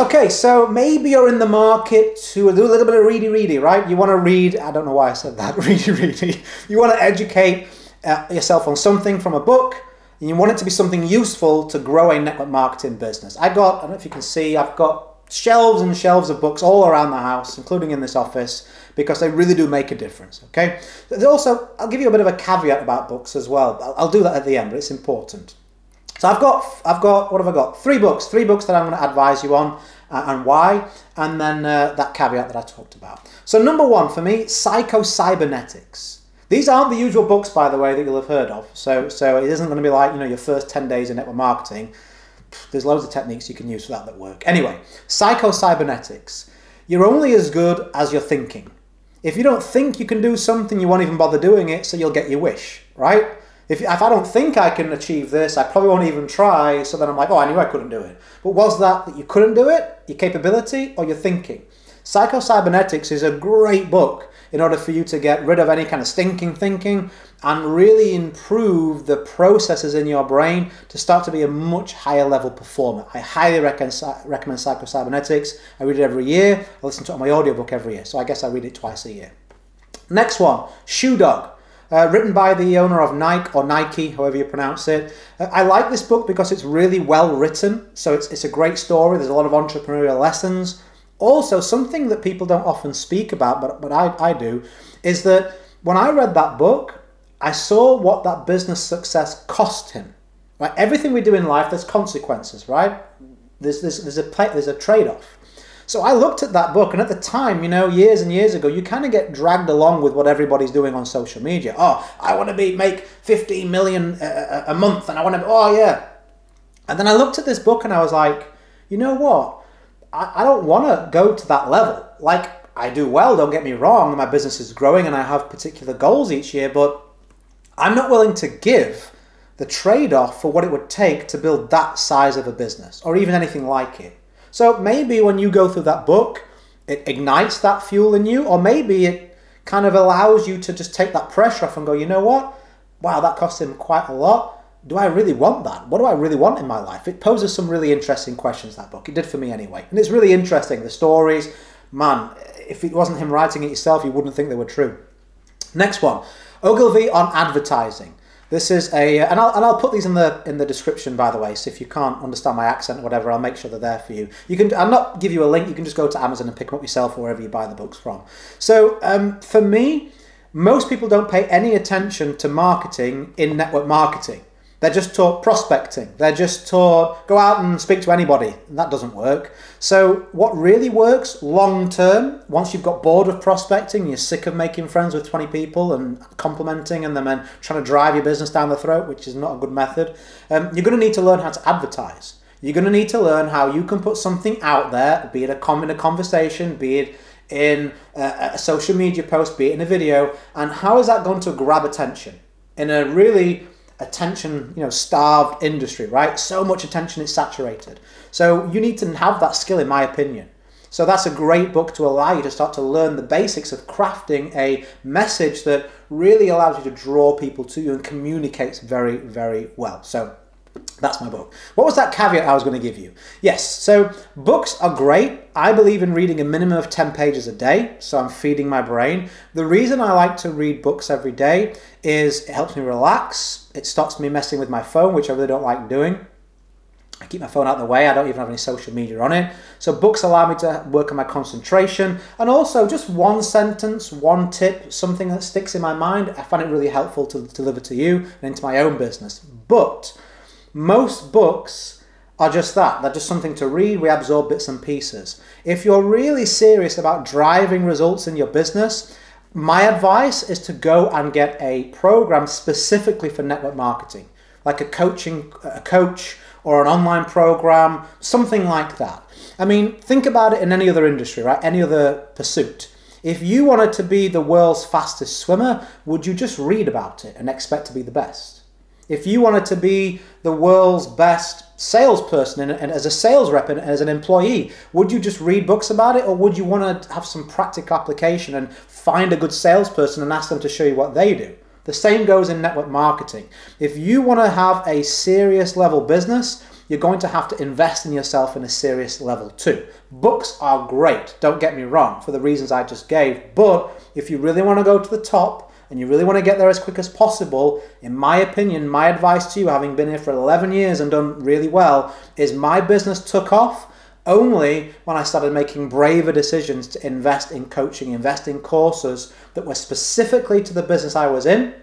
Okay, so maybe you're in the market to do a little bit of ready, right? You want to read, I don't know why I said that, ready. You want to educate yourself on something from a book, and you want it to be something useful to grow a network marketing business. I don't know if you can see, I've got shelves and shelves of books all around the house, including in this office, because they really do make a difference, okay? Also, I'll give you a bit of a caveat about books as well. I'll do that at the end, but it's important. So I've got, what have I got? Three books that I'm going to advise you on and why, and then that caveat that I talked about. So number one for me, Psycho-Cybernetics. These aren't the usual books, by the way, that you'll have heard of. So it isn't going to be like, you know, your first 10 days in network marketing. There's loads of techniques you can use for that work. Anyway, Psycho-Cybernetics. You're only as good as your thinking. If you don't think you can do something, you won't even bother doing it, so you'll get your wish, right? If I don't think I can achieve this, I probably won't even try, so then I'm like, oh, I knew I couldn't do it. But was that you couldn't do it, your capability, or your thinking? Psycho-Cybernetics is a great book in order for you to get rid of any kind of stinking thinking and really improve the processes in your brain to start to be a much higher level performer. I highly recommend Psycho-Cybernetics. I read it every year. I listen to it on my audiobook every year, so I guess I read it twice a year. Next one, Shoe Dog. Written by the owner of Nike, or Nike, however you pronounce it. I like this book because it's really well written, so it's a great story. There's a lot of entrepreneurial lessons. Also, something that people don't often speak about, but I do, is that when I read that book, I saw what that business success cost him. Right? Everything we do in life, there's consequences, right? There's a trade-off. So I looked at that book, and at the time, you know, years and years ago, you kind of get dragged along with what everybody's doing on social media. Oh, I want to make 15 million a month, and I want to, oh yeah. And then I looked at this book and I was like, you know what? I don't want to go to that level. Like, I do well, don't get me wrong, my business is growing and I have particular goals each year, but I'm not willing to give the trade-off for what it would take to build that size of a business, or even anything like it. So maybe when you go through that book, it ignites that fuel in you, or maybe it kind of allows you to just take that pressure off and go, you know what? Wow, that cost him quite a lot. Do I really want that? What do I really want in my life? It poses some really interesting questions, that book. It did for me anyway. And it's really interesting. The stories, man, if it wasn't him writing it yourself, you wouldn't think they were true. Next one, Ogilvy on advertising. This is a, and I'll put these in the description, by the way, so if you can't understand my accent or whatever, I'll make sure they're there for you. I'll not give you a link, you can just go to Amazon and pick them up yourself or wherever you buy the books from. So for me, most people don't pay any attention to marketing in network marketing. They're just taught prospecting. They're just taught go out and speak to anybody. And that doesn't work. So what really works long term, once you've got bored of prospecting, you're sick of making friends with 20 people and complimenting and then trying to drive your business down the throat, which is not a good method, you're going to need to learn how to advertise. You're going to need to learn how you can put something out there, be it in a conversation, be it in a social media post, be it in a video, and how is that going to grab attention in a really attention, starved industry, right? So much attention is saturated. So you need to have that skill, in my opinion. So that's a great book to allow you to start to learn the basics of crafting a message that really allows you to draw people to you and communicates very, very well. So that's my book. What was that caveat I was going to give you? Yes, so books are great. I believe in reading a minimum of 10 pages a day, so I'm feeding my brain. The reason I like to read books every day is it helps me relax. It stops me messing with my phone, which I really don't like doing. I keep my phone out of the way. I don't even have any social media on it. So books allow me to work on my concentration. And also just one sentence, one tip, something that sticks in my mind. I find it really helpful to deliver to you and into my own business. But most books are just that. They're just something to read. We absorb bits and pieces. If you're really serious about driving results in your business, my advice is to go and get a program specifically for network marketing, like a coach or an online program, something like that. I mean, think about it in any other industry, right? Any other pursuit. If you wanted to be the world's fastest swimmer, would you just read about it and expect to be the best? If you wanted to be the world's best salesperson and as a sales rep and as an employee, would you just read books about it, or would you want to have some practical application and find a good salesperson and ask them to show you what they do? The same goes in network marketing. If you want to have a serious level business, you're going to have to invest in yourself in a serious level too. Books are great, don't get me wrong, for the reasons I just gave, but if you really want to go to the top and you really want to get there as quick as possible, in my opinion, my advice to you, having been here for 11 years and done really well, is my business took off only when I started making braver decisions to invest in coaching, invest in courses that were specifically to the business I was in.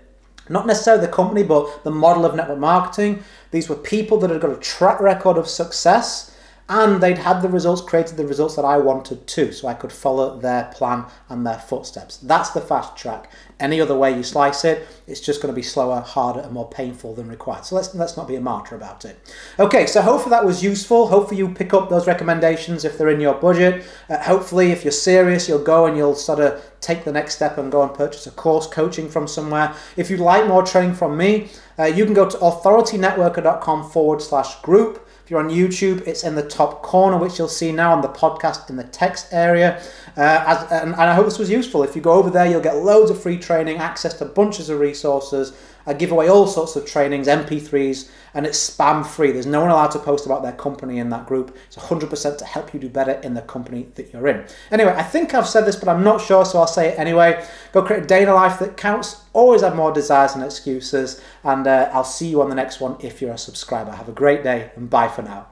Not necessarily the company, but the model of network marketing. These were people that had got a track record of success, and they'd had the results, created the results that I wanted too, so I could follow their plan and their footsteps. That's the fast track. Any other way you slice it, it's just going to be slower, harder, and more painful than required. So let's not be a martyr about it. Okay, so hopefully that was useful. Hopefully you pick up those recommendations if they're in your budget. Hopefully if you're serious, you'll go and you'll sort of take the next step and go and purchase a course, coaching from somewhere. If you'd like more training from me, you can go to authoritynetworker.com/group. If you're on YouTube, it's in the top corner, which you'll see now on the podcast in the text area. And I hope this was useful. If you go over there, you'll get loads of free training, access to bunches of resources. I give away all sorts of trainings, MP3s, and it's spam free. There's no one allowed to post about their company in that group. It's 100% to help you do better in the company that you're in. Anyway, I think I've said this, but I'm not sure, so I'll say it anyway. Go create a day in a life that counts. Always have more desires than excuses. And I'll see you on the next one if you're a subscriber. Have a great day, and bye for now.